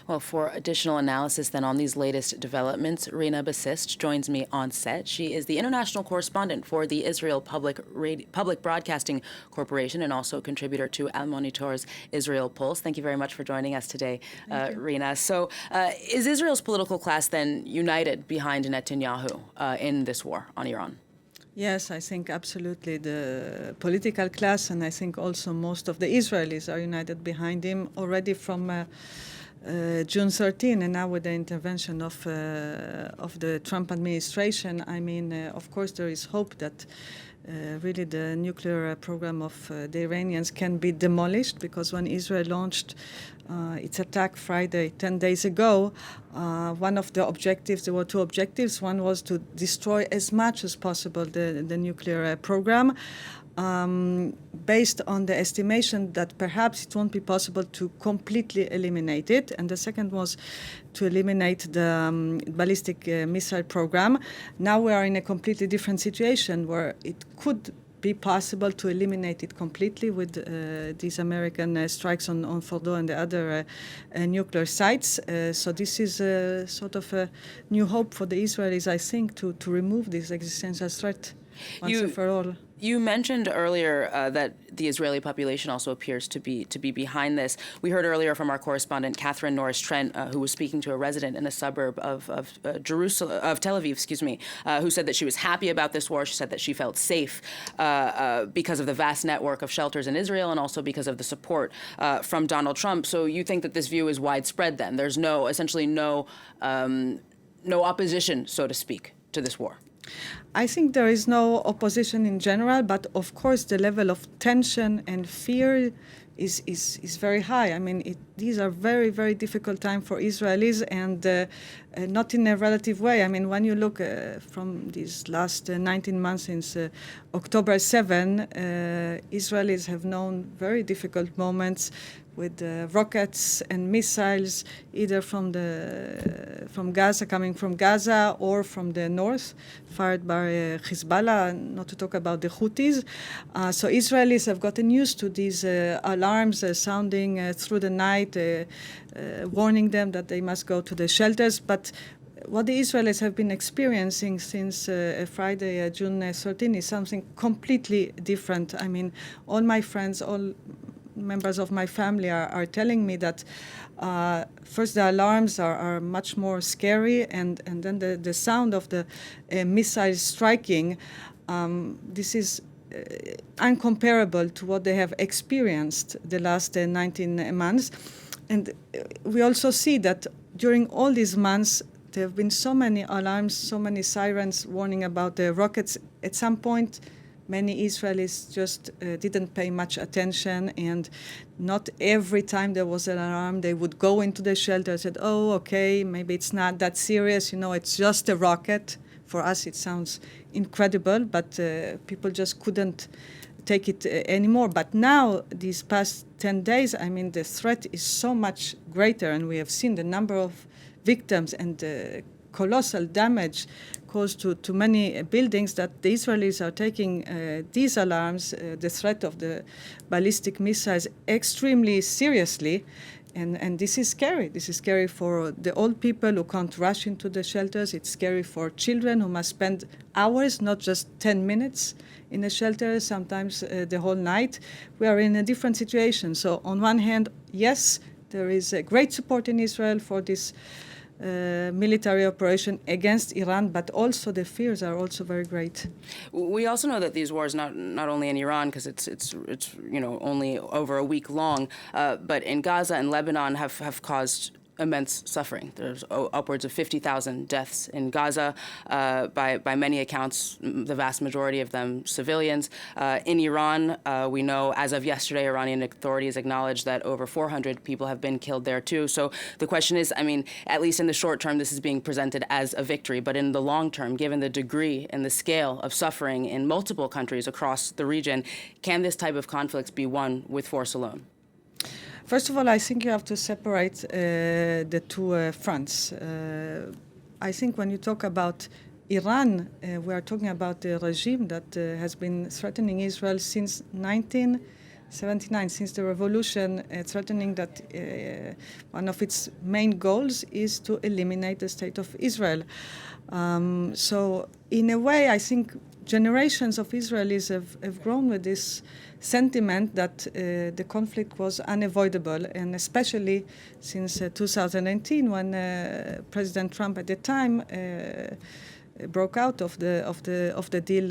Well, for additional analysis then on these latest developments, Rina Bassist joins me on set. She is the international correspondent for the Israel Public Broadcasting Corporation and also a contributor to Al Monitor's Israel Pulse. Thank you very much for joining us today, Rina. So is Israel's political class then united behind Netanyahu in this war on Iran? Yes, I think absolutely the political class, and I think also most of the Israelis are united behind him already from June 13, and now with the intervention of the Trump administration. I mean, of course, there is hope that really the nuclear program of the Iranians can be demolished, because when Israel launched its attack Friday, 10 days ago, one of the objectives, there were two objectives. One was to destroy as much as possible the nuclear program, based on the estimation that perhaps it won't be possible to completely eliminate it. And the second was to eliminate the ballistic missile program. Now we are in a completely different situation where it could be possible to eliminate it completely with these American strikes on Fordo and the other nuclear sites. So this is sort of a new hope for the Israelis, I think, to remove this existential threat once and for all. You mentioned earlier that the Israeli population also appears to be behind this. We heard earlier from our correspondent Catherine Norris-Trent, who was speaking to a resident in a suburb of Tel Aviv, who said that she was happy about this war. She said that she felt safe because of the vast network of shelters in Israel and also because of the support from Donald Trump. So you think that this view is widespread then? There's essentially no opposition, so to speak, to this war? I think there is no opposition in general, but of course the level of tension and fear is very high. I mean, these are very, very difficult times for Israelis, and not in a relative way. I mean, when you look from these last 19 months since October 7, Israelis have known very difficult moments with rockets and missiles, either from Gaza, coming from Gaza, or from the north, fired by Hezbollah, not to talk about the Houthis. So Israelis have gotten used to these alarms sounding through the night, warning them that they must go to the shelters. But what the Israelis have been experiencing since Friday, June 13, is something completely different. I mean, all my friends, all members of my family are telling me that first the alarms are much more scary, and then the sound of the missiles striking, this is uncomparable to what they have experienced the last 19 months. And we also see that during all these months there have been so many alarms, so many sirens warning about the rockets. At some point, many Israelis just didn't pay much attention, and not every time there was an alarm they would go into the shelter and said, oh, okay, maybe it's not that serious, it's just a rocket. For us it sounds incredible, but people just couldn't take it anymore. But now, these past 10 days, I mean, the threat is so much greater, and we have seen the number of victims and the colossal damage caused to many buildings, that the Israelis are taking these alarms, the threat of the ballistic missiles, extremely seriously. And this is scary. This is scary for the old people who can't rush into the shelters. It's scary for children who must spend hours, not just 10 minutes in a shelter, sometimes the whole night. We are in a different situation. So on one hand, yes, there is a great support in Israel for this military operation against Iran, but also the fears are also very great. We also know that these wars, not only in Iran, because it's only over a week long, but in Gaza and Lebanon have caused immense suffering. There's upwards of 50,000 deaths in Gaza, by many accounts, the vast majority of them civilians. In Iran, we know as of yesterday, Iranian authorities acknowledged that over 400 people have been killed there too. So the question is, I mean, at least in the short term, this is being presented as a victory, but in the long term, given the degree and the scale of suffering in multiple countries across the region, can this type of conflicts be won with force alone? First of all, I think you have to separate the two fronts. I think when you talk about Iran, we are talking about a regime that has been threatening Israel since 19 79, since the revolution, threatening that one of its main goals is to eliminate the state of Israel. So in a way, I think generations of Israelis have grown with this sentiment that the conflict was unavoidable, and especially since 2019, when President Trump at the time broke out of the deal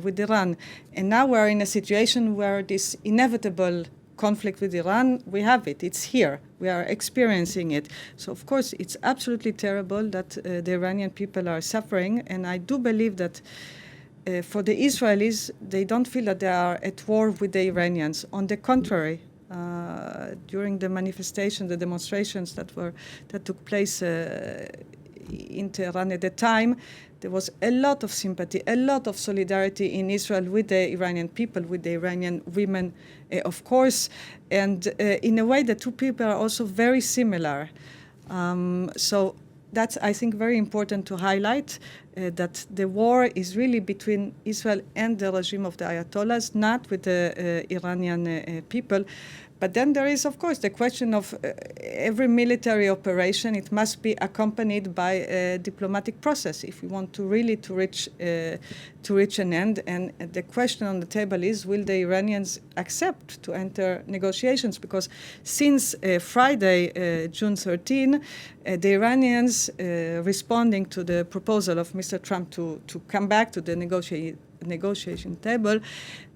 with Iran. And now we're in a situation where this inevitable conflict with Iran, we have it. It's here. We are experiencing it. So, of course, it's absolutely terrible that the Iranian people are suffering. And I do believe that for the Israelis, they don't feel that they are at war with the Iranians. On the contrary, during the manifestations, the demonstrations that took place in Tehran at the time, there was a lot of sympathy, a lot of solidarity in Israel with the Iranian people, with the Iranian women, of course. And in a way, the two people are also very similar. So that's, I think, very important to highlight, that the war is really between Israel and the regime of the Ayatollahs, not with the Iranian people. But then there is, of course, the question of every military operation. It must be accompanied by a diplomatic process if we want to really to reach an end. And the question on the table is, will the Iranians accept to enter negotiations? Because since Friday, June 13, the Iranians, responding to the proposal of Mr. Trump to come back to the negotiation table,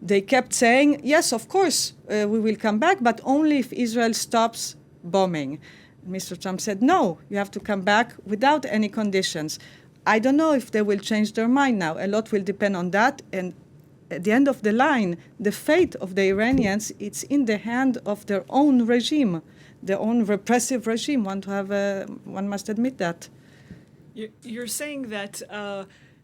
they kept saying, yes, of course, we will come back, but only if Israel stops bombing. Mr. Trump said, no, you have to come back without any conditions. I don't know if they will change their mind now. A lot will depend on that. And at the end of the line, the fate of the Iranians, it's in the hand of their own regime, their own repressive regime. One must admit that. You're saying that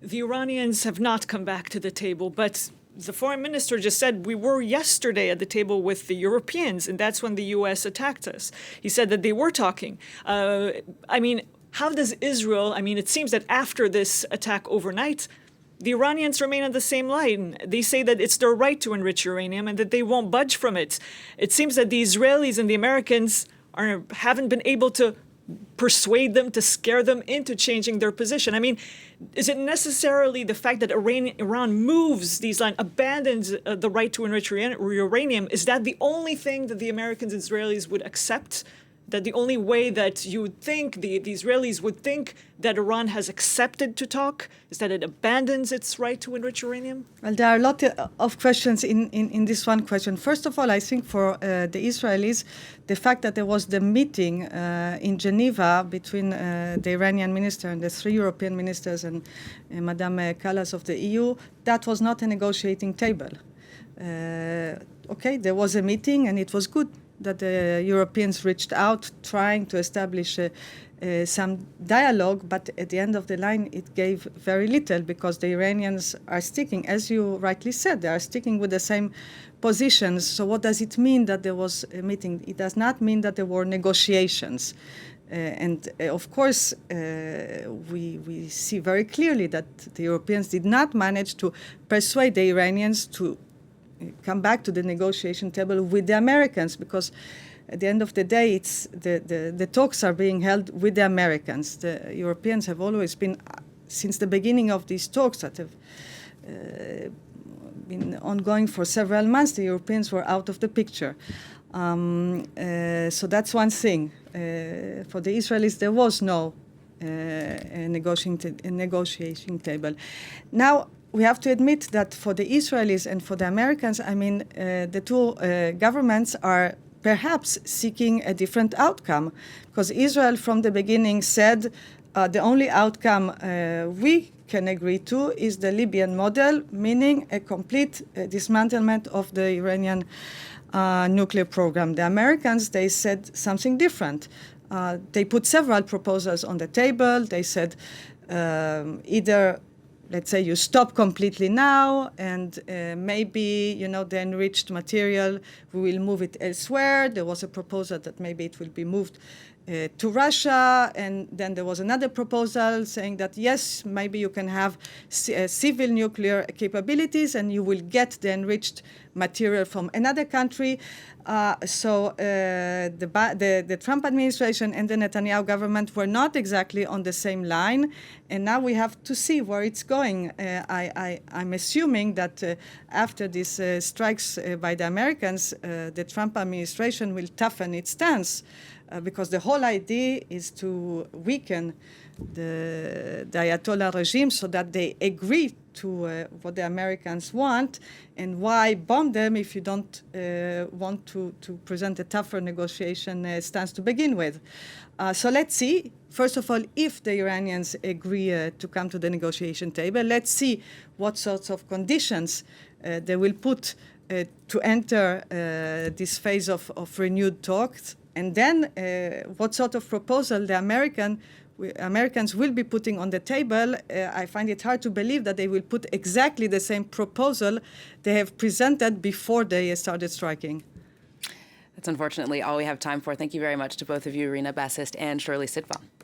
the Iranians have not come back to the table, but the foreign minister just said we were yesterday at the table with the Europeans, and that's when the U.S. attacked us. He said that they were talking. How does Israel, it seems that after this attack overnight, the Iranians remain on the same line. They say that it's their right to enrich uranium and that they won't budge from it. It seems that the Israelis and the Americans haven't been able to persuade them, to scare them into changing their position. Is it necessarily the fact that Iran moves these lines, abandons the right to enrich uranium? Is that the only thing that the Americans and Israelis would accept? That the only way that you would think, the Israelis would think that Iran has accepted to talk is that it abandons its right to enrich uranium? Well, there are a lot of questions in this one question. First of all, I think for the Israelis, the fact that there was the meeting in Geneva between the Iranian minister and the three European ministers and Madame Callas of the EU, that was not a negotiating table. Okay, there was a meeting and it was good that the Europeans reached out trying to establish some dialogue, but at the end of the line it gave very little because the Iranians are sticking, as you rightly said, they are sticking with the same positions. So what does it mean that there was a meeting? It does not mean that there were negotiations. Of course, we see very clearly that the Europeans did not manage to persuade the Iranians to come back to the negotiation table with the Americans, because at the end of the day, it's the talks are being held with the Americans. The Europeans have always been, since the beginning of these talks that have been ongoing for several months, the Europeans were out of the picture. So that's one thing. For the Israelis, there was no negotiation table. Now, we have to admit that for the Israelis and for the Americans, the two governments are perhaps seeking a different outcome, because Israel from the beginning said the only outcome we can agree to is the Libyan model, meaning a complete dismantlement of the Iranian nuclear program. The Americans, they said something different. They put several proposals on the table. They said either, let's say, you stop completely now, and maybe, the enriched material, we will move it elsewhere. There was a proposal that maybe it will be moved to Russia, and then there was another proposal saying that yes, maybe you can have civil nuclear capabilities and you will get the enriched material from another country. So the Trump administration and the Netanyahu government were not exactly on the same line, and now we have to see where it's going. I'm assuming that after these strikes by the Americans, the Trump administration will toughen its stance, because the whole idea is to weaken the Ayatollah regime so that they agree to what the Americans want. And why bomb them if you don't want to present a tougher negotiation stance to begin with? So let's see, first of all, if the Iranians agree to come to the negotiation table. Let's see what sorts of conditions they will put to enter this phase of renewed talks. And then what sort of proposal the Americans will be putting on the table. I find it hard to believe that they will put exactly the same proposal they have presented before they started striking. That's unfortunately all we have time for. Thank you very much to both of you, Rina Bassist and Shirley Sitbon.